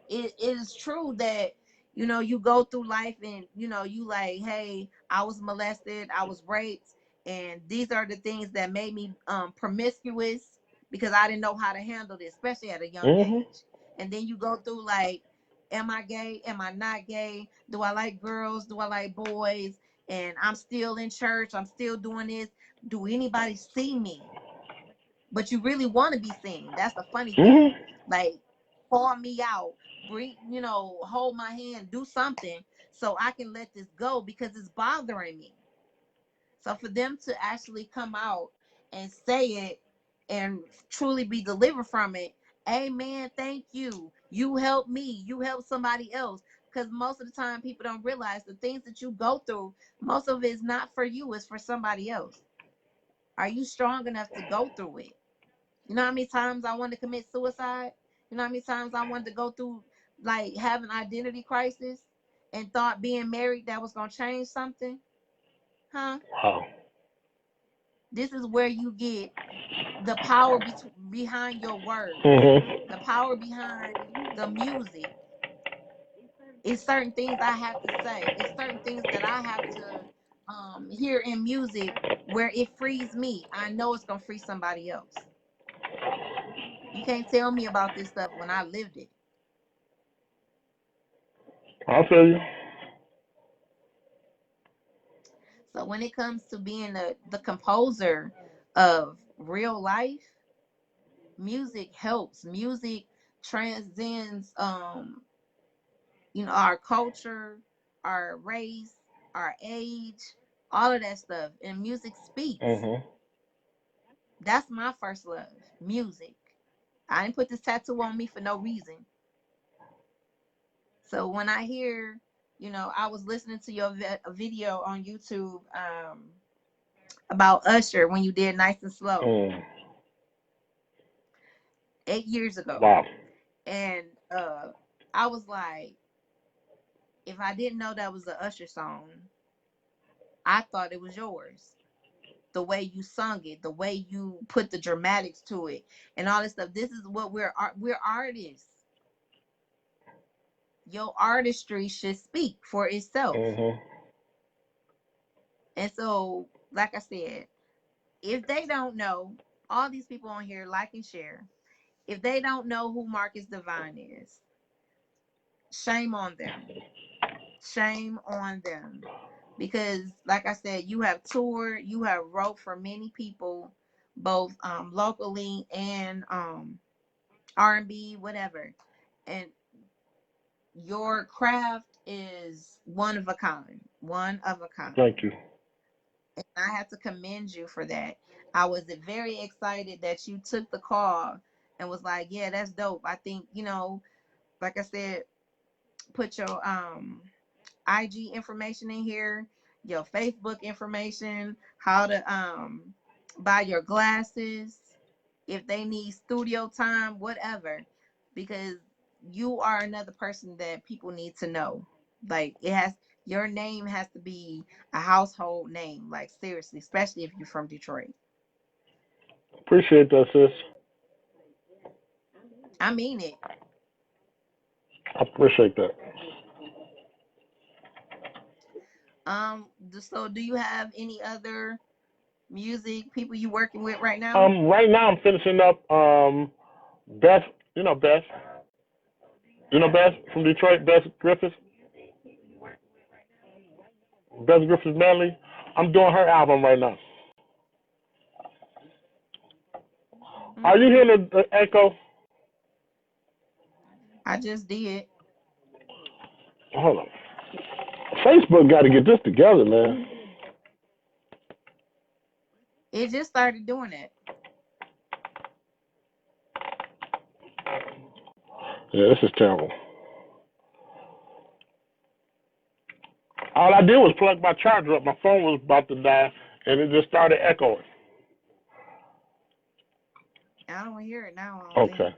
it is true that you go through life and you like, hey, I was molested, I was raped, and these are the things that made me promiscuous, because I didn't know how to handle this, especially at a young Mhm. age. And then you go through like, am I gay? Am I not gay? Do I like girls? Do I like boys? And I'm still in church. I'm still doing this. Do anybody see me? But you really want to be seen. That's the funny thing. Mhm. Like, call me out, bring, hold my hand, do something so I can let this go, because it's bothering me. So for them to actually come out and say it and truly be delivered from it, amen, thank you. You help me, you help somebody else. Because most of the time people don't realize the things that you go through, most of it is not for you, it's for somebody else. Are you strong enough to go through it? You know how many times I wanted to commit suicide? You know how many times I wanted to go through, like, having identity crisis, and thought being married that was going to change something? Huh? Wow. This is where you get the power behind your words, Mhm. the power behind the music. It's certain things I have to say. It's certain things that I have to hear in music where it frees me. I know it's going to free somebody else. You can't tell me about this stuff when I lived it. I feel you. So when it comes to being the composer of real life, music helps. Music transcends our culture, our race, our age, all of that stuff. And music speaks. Mhm. That's my first love, music. I didn't put this tattoo on me for no reason. So when I hear, I was listening to your video on YouTube about Usher when you did Nice and Slow Mm. 8 years ago. Wow. And I was like, if I didn't know that was a Usher song, I thought it was yours. the way you sung it, the way you put the dramatics to it, and all this stuff. This is what we're artists. Your artistry should speak for itself. Mhm. And so, like I said, if they don't know, all these people on here like and share. If they don't know who Marcus Devine is, shame on them. Shame on them. Because, like I said, you have toured, you have wrote for many people, both locally and R&B, whatever. And your craft is one of a kind, one of a kind. Thank you. And I have to commend you for that. I was very excited that you took the call and was like, yeah, that's dope. I think, like I said, put your IG information in here, your Facebook information, how to buy your glasses, if they need studio time, whatever, because you are another person that people need to know. Like your name has to be a household name, like seriously, especially if you're from Detroit. Appreciate that, sis. I mean it. I appreciate that. So do you have any other music people you working with right now? Right now I'm finishing up Beth, Beth. Beth from Detroit, Beth Griffiths. Beth Griffiths Manley. I'm doing her album right now. Are you Mm, hearing the echo? I just did. Hold on. Facebook got to get this together, man. It just started doing it. Yeah, this is terrible. All I did was plug my charger up. My phone was about to die, and it just started echoing. I don't hear it now, I don't Okay. think.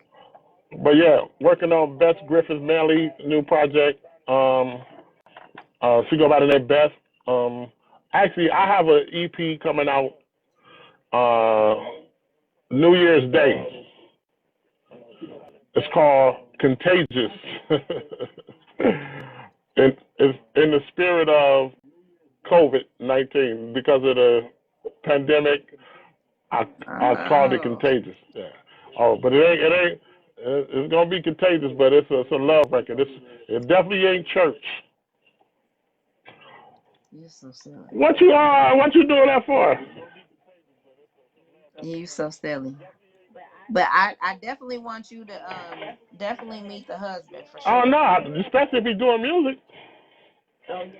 But yeah, working on Beth Griffiths Manley new project. She go by the name Beth. Actually, I have an EP coming out uh, New Year's Day. It's called Contagious. And it's in the spirit of COVID-19 because of the pandemic. I called it Oh, Contagious. Yeah. Oh, but it ain't. It's gonna be contagious, but it's a love record. It definitely ain't church. you so silly. What you doing that for? You so silly. But I definitely want you to definitely meet the husband for Oh sure. no, especially if he's doing music.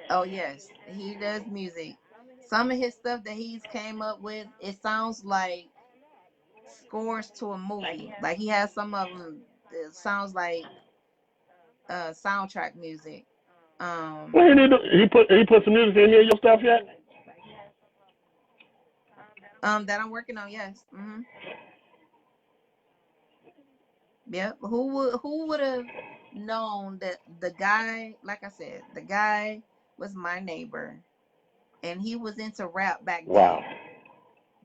Oh yes, he does music. Some of his stuff that he's came up with, it sounds like scores to a movie. Like he has some of them. It sounds like soundtrack music. What Um, he need to, he put some music in here your stuff yet? that I'm working on. Yes. Yep. Who would have known that the guy, like I said, the guy was my neighbor, and he was into rap back Wow. then.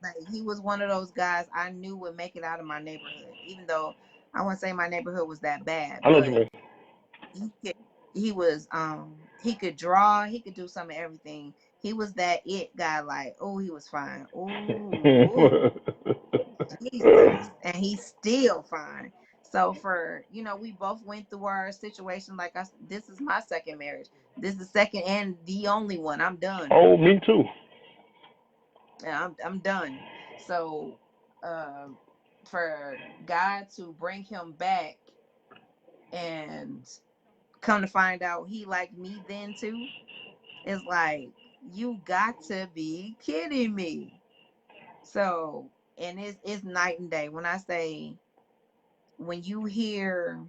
Like he was one of those guys I knew would make it out of my neighborhood, even though I wouldn't say my neighborhood was that bad, I know what you but mean. he could, he could draw, he could do some of everything. He was that it guy, like, oh, he was fine. Ooh, Jesus. And he's still fine. So we both went through our situation. Like this is my second marriage. This is the second and the only one. I'm done. Oh, me too. Yeah, I'm done. So, uh, for God to bring him back and come to find out he liked me then too, it's like you got to be kidding me. So, and it's night and day when I say when you hear,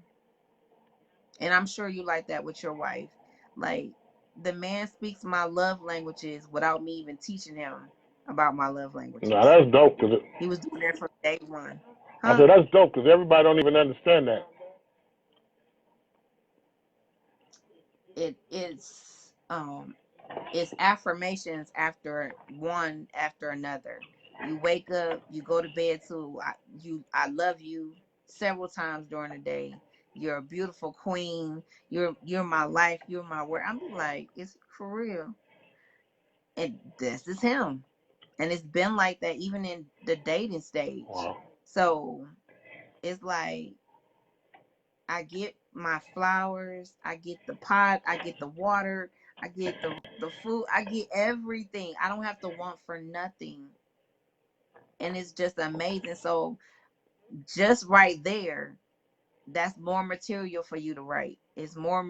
and I'm sure you like that with your wife, like the man speaks my love languages without me even teaching him about my love Now languages. that's dope He was doing that from day one. I Huh? said that's dope because everybody don't even understand that. It is It's affirmations after one after another. You wake up, you go to bed to I love you several times during the day. You're a beautiful queen. You're my life. You're my word. I'm be like, it's for real. And this is him. And it's been like that even in the dating stage. Wow. So it's like I get my flowers, I get the pot, I get the water, I get the food, I get everything. I don't have to want for nothing. And it's just amazing. So just right there, that's more material for you to write. It's more,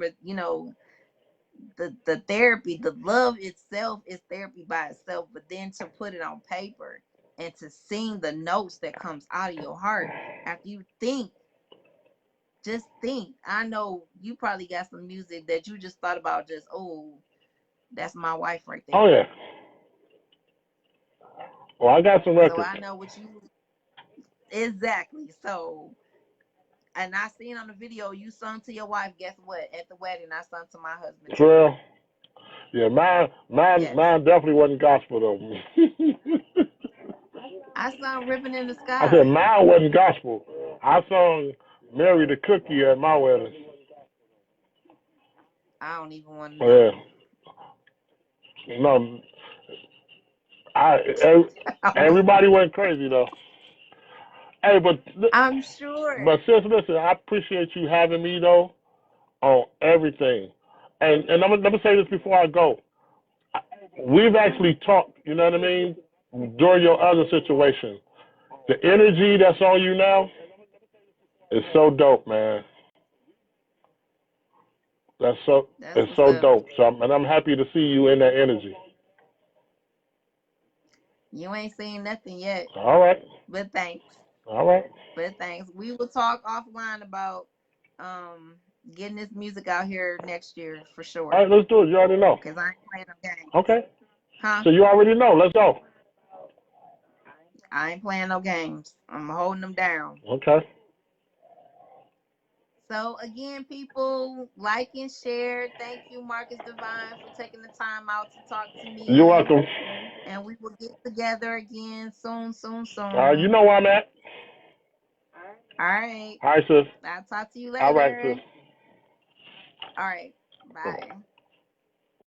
the therapy, the love itself is therapy by itself, but then to put it on paper and to sing the notes that comes out of your heart after you think, just think. I know you probably got some music that you just thought about, just, oh, that's my wife right Oh there. yeah. Well, I got some So records. I know what you exactly. So, and I seen on the video you sung to your wife. Guess what? At the wedding, I sung to my husband too. Well, yeah, Yes, mine definitely wasn't gospel though. I sung "Ribbon in the I said Sky." mine wasn't gospel. I sung Mary the Cookie at my wedding. I don't even want to Yeah, know. no, I everybody went crazy though. Hey, I'm sure. but sis, listen, I appreciate you having me though on everything, and I'm gonna say this before I go. We've actually talked. You know what I mean? During your other situation, the energy that's on you now is so dope, man. That's so That's it's what's so up. dope. So I'm happy to see you in that energy. You ain't seen nothing yet, All right, but thanks. all right, But thanks. We will talk offline about um getting this music out here next year for all sure. right. Let's do it. You already know. Cause I ain't playing no games. Okay. Huh? So you already know. Let's go. I ain't playing no games. I'm holding them down. Okay. So again, people, like and share. Thank you, Marcus Devine, for taking the time out to talk to You're me. welcome. And we will get together again soon, soon, You soon. know where I'm at. All right. All right, sis. I'll talk to you All right, sis. later. All right. Bye.